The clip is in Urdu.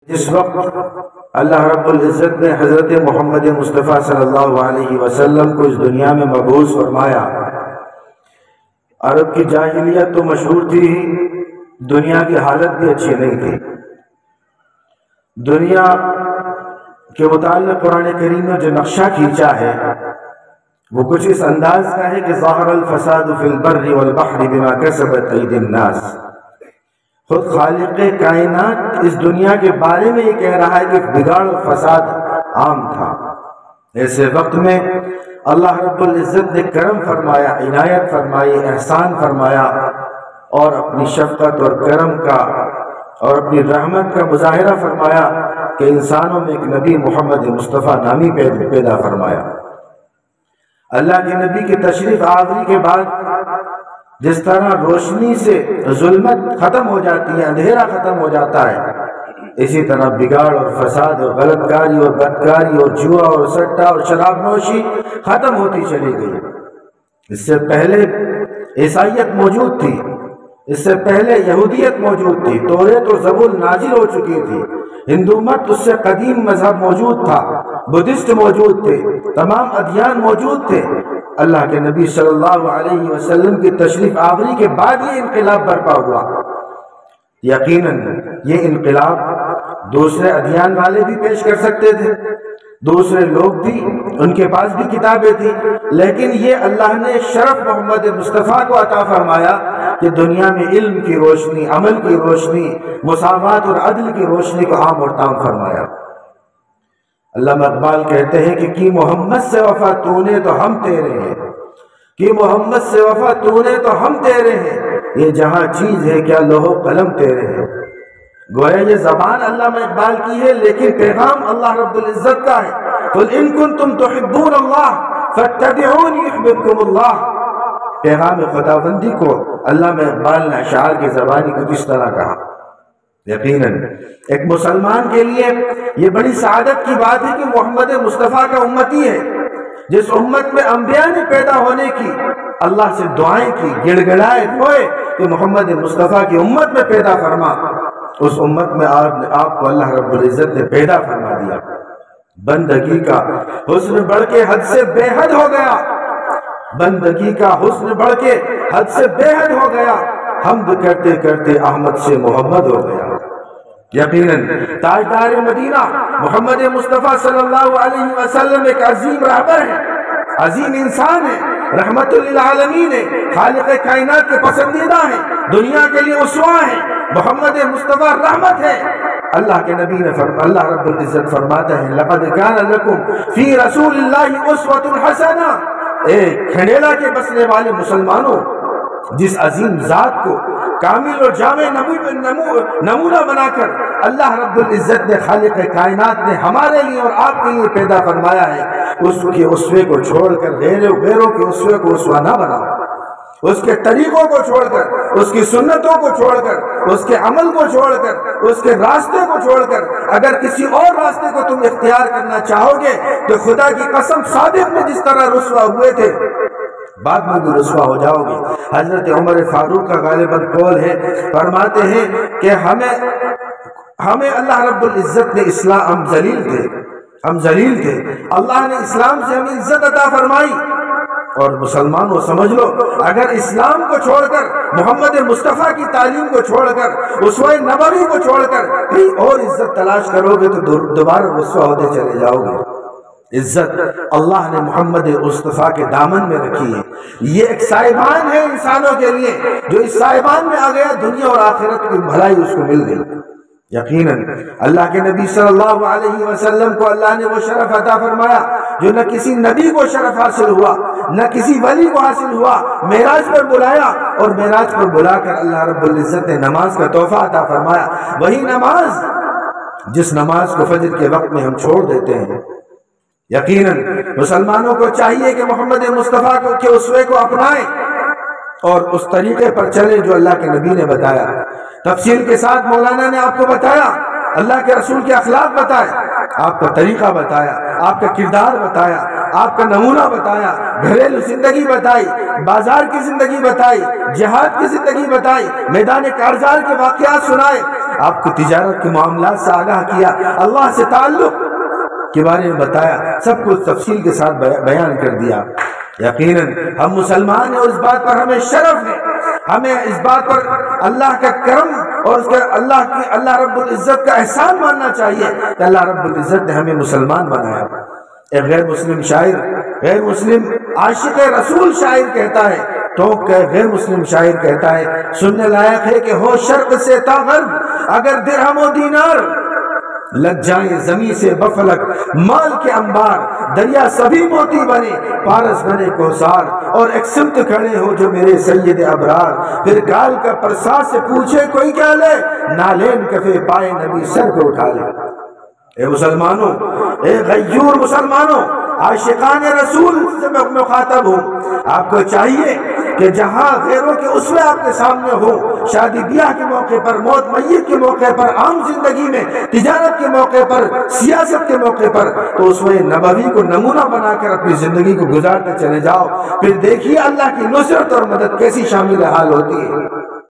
جس وقت اللہ رب العزت نے حضرت محمد مصطفیٰ صلی اللہ علیہ وسلم کو اس دنیا میں مبعوث فرمایا، عرب کی جاہلیت تو مشہور تھی، دنیا کی حالت بھی اچھی نہیں تھی۔ دنیا کے متعلق قرآن کریم نے جو نقشہ کھینچا ہے وہ کچھ اس انداز کا ہے کہ ظاہر الفساد فی البر والبحر بما کسبت ایدی الناس۔ خود خالق کائنات اس دنیا کے بارے میں یہ کہہ رہا ہے کہ بگاڑ اور فساد عام تھا۔ ایسے وقت میں اللہ رب العزت نے کرم فرمایا، عنایت فرمائی، احسان فرمایا، اور اپنی شفقت اور کرم کا اور اپنی رحمت کا مظاہرہ فرمایا کہ انسانوں میں ایک نبی محمد مصطفیٰ نامی پیدا فرمایا۔ اللہ کے نبی کی تشریف آوری کے بعد جس طرح روشنی سے ظلمت ختم ہو جاتی ہے، اندھیرا ختم ہو جاتا ہے، اسی طرح بگاڑ اور فساد اور غلط کاری اور بدکاری اور جوا اور سٹا اور شراب نوشی ختم ہوتی چلی گئی۔ اس سے پہلے عیسائیت موجود تھی، اس سے پہلے یہودیت موجود تھی، توریت اور زبور نازل ہو چکی تھی، ہندو مت اس سے قدیم مذہب موجود تھا، بدھسٹ موجود تھے، تمام ادیان موجود تھے۔ اللہ کے نبی صلی اللہ علیہ وسلم کی تشریف آوری کے بعد یہ انقلاب برپا ہوا۔ یقیناً یہ انقلاب دوسرے ادیان والے بھی پیش کر سکتے تھے، دوسرے لوگ بھی، ان کے پاس بھی کتابیں تھیں، لیکن یہ اللہ نے شرف محمد مصطفیٰ کو عطا فرمایا کہ دنیا میں علم کی روشنی، عمل کی روشنی، مساوات اور عدل کی روشنی کو عام اور تام فرمایا۔ علامہ اقبال کہتے ہیں کہ کی محمد سے وفا تو نے تو ہم تیرے ہیں، کی محمد سے وفا تو نے تو ہم تیرے ہیں، یہ جہاں چیز ہے کیا لوح و قلم تیرے ہیں۔ گویا یہ زبان علامہ اقبال کی ہے لیکن پیغام اللہ رب العزت کا ہے۔ قل ان کنتم تحبون اللہ فاتبعونی یحببکم اللہ۔ پیغام خداوندی کو علامہ اقبال نے اشعار کی زبانی کو کس طرح کہا۔ یقیناً ایک مسلمان کے لیے یہ بڑی سعادت کی بات ہے کہ محمد مصطفیٰ کا امتی ہے، جس امت میں انبیاء نے پیدا ہونے کی اللہ سے دعائیں کی، گڑ گڑائے ہوئے کہ محمد مصطفیٰ کی امت میں پیدا فرما۔ اس امت میں آپ کو اللہ رب العزت نے پیدا فرما دیا۔ بندگی کا حسن بڑھ کے حد سے بے حد ہو گیا، بندگی کا حسن بڑھ کے حد سے بے حد ہو گیا، حمد کرتے کرتے احمد سے محمد ہو گیا۔ یقیناً تاجدار مدینہ محمد مصطفیٰ صلی اللہ علیہ وسلم ایک عظیم رہبر ہے، عظیم انسان ہے، رحمت للعالمین ہے، خالق کائنات کے پسندیدہ ہیں، دنیا کے لیے اسوہ ہیں۔ محمد مصطفیٰ رحمت ہے۔ اللہ کے نبی نے اللہ رب العزت فرماتا ہے لقد کان لکم فی رسول اللہ اسوۃ حسنہ۔ اے کھنڈیلا کے بسنے والے مسلمانوں، جس عظیم ذات کو کامل اور جامع نمونہ بنا کر اللہ رب العزت نے، خالق کائنات نے ہمارے لیے اور آپ کے لیے پیدا فرمایا ہے، اس کے اسوے کو چھوڑ کر غیروں کے اسوے کو اسوہ نہ بناؤ۔ اس کے طریقوں کو چھوڑ کر، اس کی سنتوں کو چھوڑ کر، اس کے عمل کو چھوڑ کر، اس کے راستے کو چھوڑ کر اگر کسی اور راستے کو تم اختیار کرنا چاہو گے تو خدا کی قسم صادق میں جس طرح رسوا ہوئے تھے بعد میں بھی رسوا ہو جاؤ گے۔ حضرت عمر فاروق کا غالباً قول ہے، فرماتے ہیں کہ ہمیں اللہ رب العزت نے اسلام، ہم ذلیل تھے، اللہ نے اسلام سے ہمیں عزت عطا فرمائی۔ اور مسلمانوں سمجھ لو، اگر اسلام کو چھوڑ کر، محمد مصطفیٰ کی تعلیم کو چھوڑ کر، اسوہ نبوی کو چھوڑ کر کہیں اور عزت تلاش کرو گے تو دوبارہ رسوا ہوتے چلے جاؤ گے۔ عزت اللہ نے محمد مصطفیٰ کے دامن میں رکھی ہے، یہ ایک سائبان ہے انسانوں کے لیے، جو اس سائبان میں آ گیا دنیا اور آخرت کی بھلائی اس کو مل گئی۔ یقیناً اللہ کے نبی صلی اللہ علیہ وسلم کو اللہ نے وہ شرف عطا فرمایا جو نہ کسی نبی کو شرف حاصل ہوا، نہ کسی ولی کو حاصل ہوا۔ معراج پر بلایا اور معراج پر بلا کر اللہ رب العزت نے نماز کا تحفہ عطا فرمایا، وہی نماز جس نماز کو فجر کے وقت میں ہم چھوڑ دیتے ہیں۔ یقیناً مسلمانوں کو چاہیے کہ محمد مصطفیٰ کے اسوے کو اپنائیں اور اس طریقے پر چلیں جو اللہ کے نبی نے بتایا۔ تفصیل کے ساتھ مولانا نے آپ کو بتایا، اللہ کے رسول کے اخلاق بتائے، آپ کا طریقہ بتایا، آپ کا کردار بتایا، آپ کا نمونہ بتایا، گھریلو زندگی بتائی، بازار کی زندگی بتائی، جہاد کی زندگی بتائی، میدان کارزار کے واقعات سنائے۔ آپ کو تجارت کے معاملات سے آگاہ کیا، اللہ سے تعلق کے بارے میں بتایا، سب کچھ تفصیل کے ساتھ بیان کر دیا۔ یقیناً ہم مسلمان ہیں اور اس بات پر ہمیں شرف ہے، ہمیں اس بات پر اللہ کا کرم اور اس کا اللہ رب العزت کا احسان ماننا چاہیے کہ اللہ رب العزت نے ہمیں مسلمان بنایا۔ ایک غیر مسلم شاعر، غیر مسلم عاشق رسول شاعر کہتا ہے، ٹوک کا غیر مسلم شاعر کہتا ہے، سننے لائق ہے کہ ہو شرق سے تا غرب، اگر درہم و دینار لگ جائیں زمین سے بفلک، مال کے انبار دریا سبھی موتی بنے، پارس بنے کوثار، اور ایک سمت کھڑے ہو جو میرے سید ابرار، پھر گال کا پرسا سے پوچھے کوئی کیا لے، نالین کفے پائے نبی سر کو اٹھا لے۔ اے مسلمانوں، اے غیور مسلمانوں، عاشقان رسول سے میں مخاطب ہوں، آپ کو چاہیے کہ جہاں غیروں کے اسوے آپ کے سامنے ہو، شادی بیاہ کے موقع پر، موت میت کے موقع پر، عام زندگی میں، تجارت کے موقع پر، سیاست کے موقع پر، تو اسوے نبوی کو نمونہ بنا کر اپنی زندگی کو گزارتے چلے جاؤ، پھر دیکھیے اللہ کی نصرت اور مدد کیسی شامل حال ہوتی ہے۔